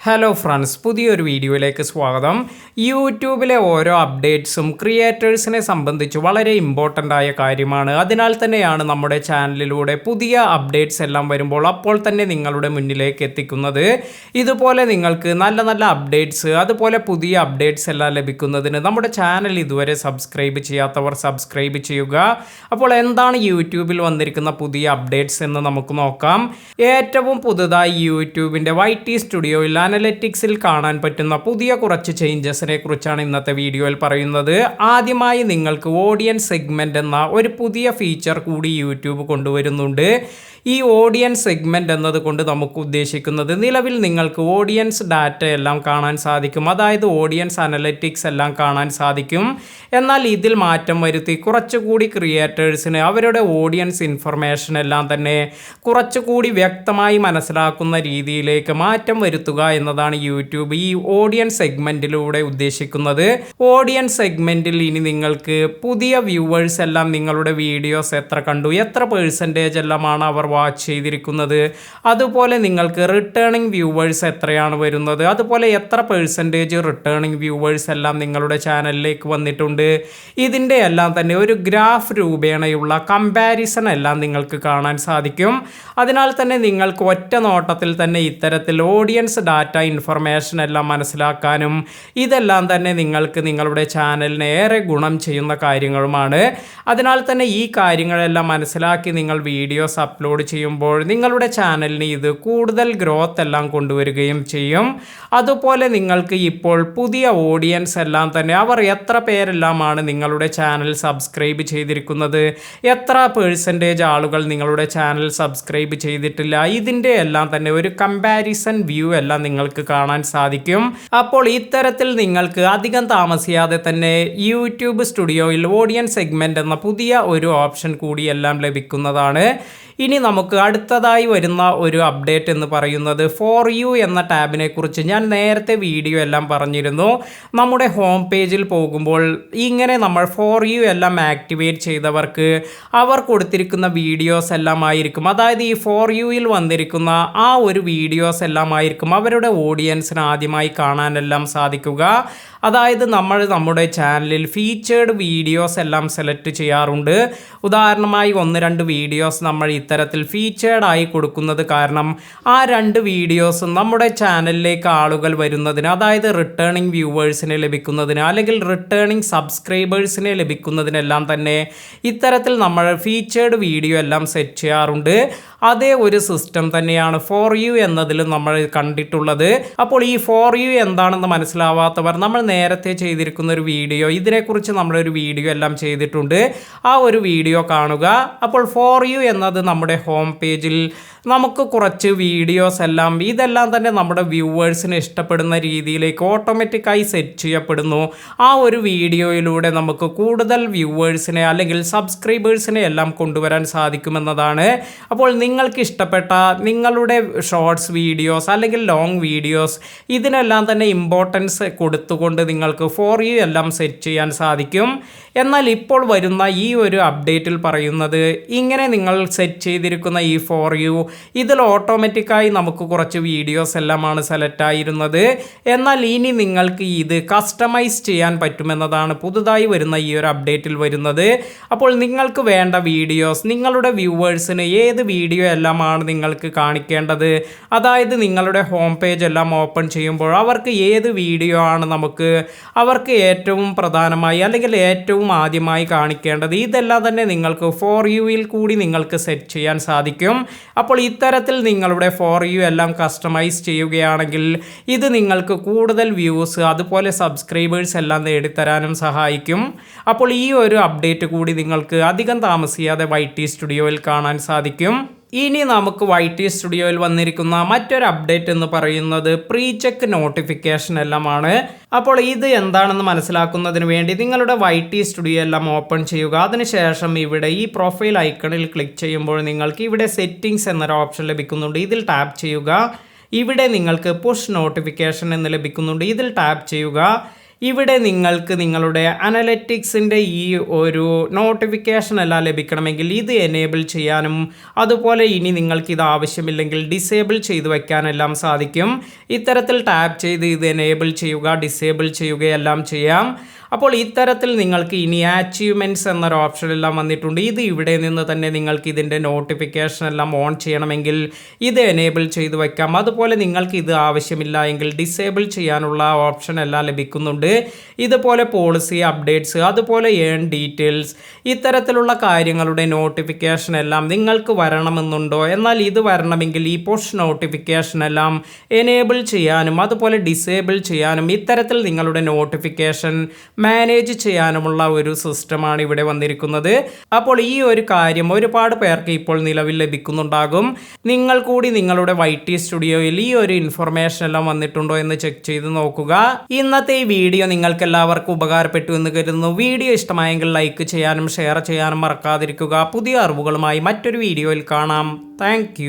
Hello friends, പുതിയൊരു വീഡിയോയിലേക്ക് സ്വാഗതം. യൂട്യൂബിലെ ഓരോ അപ്ഡേറ്റ്സും ക്രിയേറ്റേഴ്സിനെ സംബന്ധിച്ച് വളരെ ഇമ്പോർട്ടൻ്റ് ആയ കാര്യമാണ്. അതിനാൽ തന്നെയാണ് നമ്മുടെ ചാനലിലൂടെ പുതിയ അപ്ഡേറ്റ്സ് എല്ലാം വരുമ്പോൾ അപ്പോൾ തന്നെ നിങ്ങളുടെ മുന്നിലേക്ക് എത്തിക്കുന്നത്. ഇതുപോലെ നിങ്ങൾക്ക് നല്ല നല്ല അപ്ഡേറ്റ്സ്, അതുപോലെ പുതിയ അപ്ഡേറ്റ്സ് എല്ലാം ലഭിക്കുന്നതിന് നമ്മുടെ ചാനൽ ഇതുവരെ സബ്സ്ക്രൈബ് ചെയ്യാത്തവർ സബ്സ്ക്രൈബ് ചെയ്യുക. അപ്പോൾ എന്താണ് യൂട്യൂബിൽ വന്നിരിക്കുന്ന പുതിയ അപ്ഡേറ്റ്സ് എന്ന് നമുക്ക് നോക്കാം. ഏറ്റവും പുതുതായി യൂട്യൂബിൻ്റെ YT സ്റ്റുഡിയോയിൽ അനലറ്റിക്സിൽ കാണാൻ പറ്റുന്ന പുതിയ കുറച്ച് ചേഞ്ചസിനെ കുറിച്ചാണ് ഇന്നത്തെ വീഡിയോയിൽ പറയുന്നത്. ആദ്യമായി നിങ്ങൾക്ക് ഓഡിയൻസ് സെഗ്മെന്റ് എന്ന ഒരു പുതിയ ഫീച്ചർ കൂടി യൂട്യൂബ് കൊണ്ടുവരുന്നുണ്ട്. ഈ ഓഡിയൻസ് സെഗ്മെന്റ് എന്നതുകൊണ്ട് നമുക്ക് ഉദ്ദേശിക്കുന്നത് നിലവിൽ നിങ്ങൾക്ക് ഓഡിയൻസ് ഡാറ്റ എല്ലാം കാണാൻ സാധിക്കും, അതായത് ഓഡിയൻസ് അനലറ്റിക്സ് എല്ലാം കാണാൻ സാധിക്കും. എന്നാൽ ഇതിൽ മാറ്റം വരുത്തി കുറച്ചുകൂടി ക്രിയേറ്റേഴ്സിന് അവരുടെ ഓഡിയൻസ് ഇൻഫർമേഷൻ എല്ലാം തന്നെ കുറച്ചുകൂടി വ്യക്തമായി മനസ്സിലാക്കുന്ന രീതിയിലേക്ക് മാറ്റം വരുത്തുക എന്നതാണ് യൂട്യൂബ് ഈ ഓഡിയൻസ് സെഗ്മെന്റിലൂടെ ഉദ്ദേശിക്കുന്നത്. ഓഡിയൻസ് സെഗ്മെന്റിൽ ഇനി നിങ്ങൾക്ക് പുതിയ വ്യൂവേഴ്സ് എല്ലാം നിങ്ങളുടെ വീഡിയോസ് എത്ര കണ്ടു, എത്ര പെർസെൻറ്റേജ് എല്ലാമാണ് അവർ വാച്ച് ചെയ്തിരിക്കുന്നത്, അതുപോലെ നിങ്ങൾക്ക് റിട്ടേണിംഗ് വ്യൂവേഴ്സ് എത്രയാണ് വരുന്നത്, അതുപോലെ എത്ര പെർസെൻറ്റേജ് റിട്ടേണിംഗ് വ്യൂവേഴ്സ് എല്ലാം നിങ്ങളുടെ ചാനലിലേക്ക് വന്നിട്ടുണ്ട്, ഇതിൻ്റെ എല്ലാം തന്നെ ഒരു ഗ്രാഫ് രൂപേണയുള്ള കമ്പാരിസൺ എല്ലാം നിങ്ങൾക്ക് കാണാൻ സാധിക്കും. അതിനാൽ തന്നെ നിങ്ങൾക്ക് ഒറ്റ നോട്ടത്തിൽ തന്നെ ഇത്തരത്തിൽ ഓഡിയൻസ് ഡാറ്റ ഇൻഫർമേഷൻ എല്ലാം മനസ്സിലാക്കാനും ഇതെല്ലാം തന്നെ നിങ്ങൾക്ക് നിങ്ങളുടെ ചാനലിന് ഏറെ ഗുണം ചെയ്യുന്ന കാര്യങ്ങളുമാണ്. അതിനാൽ തന്നെ ഈ കാര്യങ്ങളെല്ലാം മനസ്സിലാക്കി നിങ്ങൾ വീഡിയോസ് അപ്ലോഡ് ചെയ്യുമ്പോൾ നിങ്ങളുടെ ചാനലിന് ഇത് കൂടുതൽ ഗ്രോത്ത് എല്ലാം കൊണ്ടുവരികയും ചെയ്യും. അതുപോലെ നിങ്ങൾക്ക് ഇപ്പോൾ പുതിയ ഓഡിയൻസ് എല്ലാം തന്നെ അവർ എത്ര പേരെല്ലാമാണ് നിങ്ങളുടെ ചാനൽ സബ്സ്ക്രൈബ് ചെയ്തിരിക്കുന്നത്, എത്ര പെർസെൻറ്റേജ് ആളുകൾ നിങ്ങളുടെ ചാനൽ സബ്സ്ക്രൈബ് ചെയ്തിട്ടില്ല, ഇതിൻ്റെ എല്ലാം തന്നെ ഒരു കമ്പാരിസൺ വ്യൂ എല്ലാം നിങ്ങൾക്ക് കാണാൻ സാധിക്കും. അപ്പോൾ ഇത്തരത്തിൽ നിങ്ങൾക്ക് അധികം താമസിയാതെ തന്നെ യൂട്യൂബ് സ്റ്റുഡിയോയിൽ ഓഡിയൻസ് സെഗ്മെന്റ് എന്ന പുതിയ ഒരു ഓപ്ഷൻ കൂടി എല്ലാം ലഭിക്കുന്നതാണ്. ഇനി നമുക്ക് അടുത്തതായി വരുന്ന ഒരു അപ്ഡേറ്റ് എന്ന് പറയുന്നത് ഫോർ യു എന്ന ടാബിനെ കുറിച്ച് ഞാൻ നേരത്തെ വീഡിയോ എല്ലാം പറഞ്ഞിരുന്നു. നമ്മുടെ ഹോം പേജിൽ പോകുമ്പോൾ ഇങ്ങനെ നമ്മൾ ഫോർ യു എല്ലാം ആക്ടിവേറ്റ് ചെയ്തവർക്ക് അവർ കൊടുത്തിരിക്കുന്ന വീഡിയോസ് എല്ലാം ആയിരിക്കും, അതായത് ഈ ഫോർ യുയിൽ വന്നിരിക്കുന്ന ആ ഒരു വീഡിയോസ് എല്ലാം ആയിരിക്കും അവരുടെ ഓഡിയൻസിന് ആദ്യമായി കാണാനെല്ലാം സാധിക്കുക. അതായത് നമ്മൾ നമ്മുടെ ചാനലിൽ ഫീച്ചേർഡ് വീഡിയോസ് എല്ലാം സെലക്ട് ചെയ്യാറുണ്ട്. ഉദാഹരണമായി 1-2 വീഡിയോസ് നമ്മൾ ഇത്തരത്തിൽ ഫീച്ചേർഡ് ആയി കൊടുക്കുന്നത് കാരണം ആ 2 വീഡിയോസും നമ്മുടെ ചാനലിലേക്ക് ആളുകൾ വരുന്നതിന്, അതായത് റിട്ടേണിംഗ് വ്യൂവേഴ്സിനെ ലഭിക്കുന്നതിന് അല്ലെങ്കിൽ റിട്ടേണിംഗ് സബ്സ്ക്രൈബേഴ്സിനെ ലഭിക്കുന്നതിനെല്ലാം തന്നെ ഇത്തരത്തിൽ നമ്മൾ ഫീച്ചേർഡ് വീഡിയോ എല്ലാം സെറ്റ് ചെയ്യാറുണ്ട്. അതേ ഒരു സിസ്റ്റം തന്നെയാണ് ഫോർ യു എന്നതിൽ നമ്മൾ കണ്ടിട്ടുള്ളത്. അപ്പോൾ ഈ ഫോർ യു എന്താണെന്ന് മനസ്സിലാവാത്തവർ നമ്മൾ നേരത്തെ ചെയ്തിരിക്കുന്ന ഒരു വീഡിയോ, ഇതിനെക്കുറിച്ച് നമ്മളൊരു വീഡിയോ എല്ലാം ചെയ്തിട്ടുണ്ട്, ആ ഒരു വീഡിയോ കാണുക. അപ്പോൾ ഫോർ യു എന്നത് നമ്മുടെ ഹോം പേജിൽ നമുക്ക് കുറച്ച് വീഡിയോസ് എല്ലാം ഇതെല്ലാം തന്നെ നമ്മുടെ വ്യൂവേഴ്സിന് ഇഷ്ടപ്പെടുന്ന രീതിയിലേക്ക് ഓട്ടോമാറ്റിക്കായി സെറ്റ് ചെയ്യപ്പെടുന്നു. ആ ഒരു വീഡിയോയിലൂടെ നമുക്ക് കൂടുതൽ വ്യൂവേഴ്സിനെ അല്ലെങ്കിൽ സബ്സ്ക്രൈബേഴ്സിനെ എല്ലാം കൊണ്ടുവരാൻ സാധിക്കുമെന്നതാണ്. അപ്പോൾ നിങ്ങൾക്ക് ഇഷ്ടപ്പെട്ട നിങ്ങളുടെ ഷോർട്സ് വീഡിയോസ് അല്ലെങ്കിൽ ലോങ് വീഡിയോസ് ഇതിനെല്ലാം തന്നെ ഇമ്പോർട്ടൻസ് കൊടുത്തുകൊണ്ട് നിങ്ങൾക്ക് ഫോർ യു എല്ലാം സെറ്റ് ചെയ്യാൻ സാധിക്കും. എന്നാൽ ഇപ്പോൾ വരുന്ന ഈ ഒരു അപ്ഡേറ്റിൽ പറയുന്നത് ഇങ്ങനെ നിങ്ങൾ സെറ്റ് ചെയ്തിരിക്കുന്ന ഈ ഫോർ യു ഇതിൽ ഓട്ടോമാറ്റിക്കായി നമുക്ക് കുറച്ച് വീഡിയോസ് എല്ലാമാണ് സെലക്ട് ആയിരുന്നത്. എന്നാൽ ഇനി നിങ്ങൾക്ക് ഇത് കസ്റ്റമൈസ് ചെയ്യാൻ പറ്റുമെന്നതാണ് പുതുതായി വരുന്ന ഈ ഒരു അപ്ഡേറ്റിൽ വരുന്നത്. അപ്പോൾ നിങ്ങൾക്ക് വേണ്ട വീഡിയോസ് നിങ്ങളുടെ വ്യൂവേഴ്സിന് ഏത് വീഡിയോ എല്ലാമാണ് നിങ്ങൾക്ക് കാണിക്കേണ്ടത്, അതായത് നിങ്ങളുടെ ഹോം പേജ് എല്ലാം ഓപ്പൺ ചെയ്യുമ്പോൾ അവർക്ക് ഏത് വീഡിയോ ആണ് അവർക്ക് ഏറ്റവും പ്രധാനമായി അല്ലെങ്കിൽ ഏറ്റവും ആദ്യമായി കാണിക്കേണ്ടത്, ഇതെല്ലാം തന്നെ നിങ്ങൾക്ക് ഫോർ യുയിൽ കൂടി നിങ്ങൾക്ക് സെറ്റ് ചെയ്യാൻ സാധിക്കും. അപ്പോൾ ഇത്തരത്തിൽ നിങ്ങളുടെ ഫോർ യു എല്ലാം കസ്റ്റമൈസ് ചെയ്യുകയാണെങ്കിൽ ഇത് നിങ്ങൾക്ക് കൂടുതൽ വ്യൂസ് അതുപോലെ സബ്സ്ക്രൈബേഴ്സ് എല്ലാം നേടിത്തരാനും സഹായിക്കും. അപ്പോൾ ഈ ഒരു അപ്ഡേറ്റ് കൂടി നിങ്ങൾക്ക് അധികം താമസിയാതെ YT സ്റ്റുഡിയോയിൽ കാണാൻ സാധിക്കും. ഇനി നമുക്ക് YT സ്റ്റുഡിയോയിൽ വന്നിരിക്കുന്ന മറ്റൊരു അപ്ഡേറ്റ് എന്ന് പറയുന്നത് പ്രീ ചെക്ക് നോട്ടിഫിക്കേഷൻ എല്ലാമാണ്. അപ്പോൾ ഇത് എന്താണെന്ന് മനസ്സിലാക്കുന്നതിന് വേണ്ടി നിങ്ങളുടെ YT സ്റ്റുഡിയോ എല്ലാം ഓപ്പൺ ചെയ്യുക. അതിനുശേഷം ഇവിടെ ഈ പ്രൊഫൈൽ ഐക്കണിൽ ക്ലിക്ക് ചെയ്യുമ്പോൾ നിങ്ങൾക്ക് ഇവിടെ സെറ്റിംഗ്സ് എന്നൊരു ഓപ്ഷൻ ലഭിക്കുന്നുണ്ട്, ഇതിൽ ടാപ്പ് ചെയ്യുക. ഇവിടെ നിങ്ങൾക്ക് പുഷ് നോട്ടിഫിക്കേഷൻ എന്ന് ലഭിക്കുന്നുണ്ട്, ഇതിൽ ടാപ്പ് ചെയ്യുക. ഇവിടെ നിങ്ങൾക്ക് നിങ്ങളുടെ അനലറ്റിക്സിൻ്റെ ഈ ഒരു നോട്ടിഫിക്കേഷൻ എല്ലാം ലഭിക്കണമെങ്കിൽ ഇത് എനേബിൾ ചെയ്യാനും അതുപോലെ ഇനി നിങ്ങൾക്ക് ഇത് ആവശ്യമില്ലെങ്കിൽ ഡിസേബിൾ ചെയ്ത് വയ്ക്കാനെല്ലാം സാധിക്കും. ഇത്തരത്തിൽ ടാപ്പ് ചെയ്ത് ഇത് എനേബിൾ ചെയ്യുക, ഡിസേബിൾ ചെയ്യുകയെല്ലാം ചെയ്യാം. അപ്പോൾ ഇത്തരത്തിൽ നിങ്ങൾക്ക് ഇനി അച്ചീവ്മെൻറ്റ്സ് എന്നൊരു ഓപ്ഷനെല്ലാം വന്നിട്ടുണ്ട്. ഇത് ഇവിടെ നിന്ന് തന്നെ നിങ്ങൾക്ക് ഇതിൻ്റെ നോട്ടിഫിക്കേഷൻ എല്ലാം ഓൺ ചെയ്യണമെങ്കിൽ ഇത് എനേബിൾ ചെയ്ത് വയ്ക്കാം. അതുപോലെ നിങ്ങൾക്ക് ഇത് ആവശ്യമില്ല എങ്കിൽ ഡിസേബിൾ ചെയ്യാനുള്ള ഓപ്ഷൻ എല്ലാം ലഭിക്കുന്നുണ്ട്. ഇതുപോലെ പോളിസി അപ്ഡേറ്റ്സ്, അതുപോലെ ഏൺ ഡീറ്റെയിൽസ്, ഇത്തരത്തിലുള്ള കാര്യങ്ങളുടെ നോട്ടിഫിക്കേഷൻ എല്ലാം നിങ്ങൾക്ക് വരണമെന്നുണ്ടോ? എന്നാൽ ഇത് വരണമെങ്കിൽ ഈ പുഷ് നോട്ടിഫിക്കേഷൻ എല്ലാം എനേബിൾ ചെയ്യാനും അതുപോലെ ഡിസേബിൾ ചെയ്യാനും ഇത്തരത്തിൽ നിങ്ങളുടെ നോട്ടിഫിക്കേഷൻ മാനേജ് ചെയ്യാനുമുള്ള ഒരു സിസ്റ്റമാണ് ഇവിടെ വന്നിരിക്കുന്നത്. അപ്പോൾ ഈ ഒരു കാര്യം ഒരുപാട് പേർക്ക് ഇപ്പോൾ നിലവിൽ ലഭിക്കുന്നുണ്ടാകും. നിങ്ങൾ കൂടി നിങ്ങളുടെ YT സ്റ്റുഡിയോയിൽ ഈ ഒരു ഇൻഫർമേഷൻ എല്ലാം വന്നിട്ടുണ്ടോ എന്ന് ചെക്ക് ചെയ്ത് നോക്കുക. ഇന്നത്തെ ഈ വീഡിയോ നിങ്ങൾക്ക് എല്ലാവർക്കും ഉപകാരപ്പെട്ടു എന്ന് കരുതുന്നു. വീഡിയോ ഇഷ്ടമായെങ്കിൽ ലൈക്ക് ചെയ്യാനും ഷെയർ ചെയ്യാനും മറക്കാതിരിക്കുക. പുതിയ അറിവുകളുമായി മറ്റൊരു വീഡിയോയിൽ കാണാം. താങ്ക്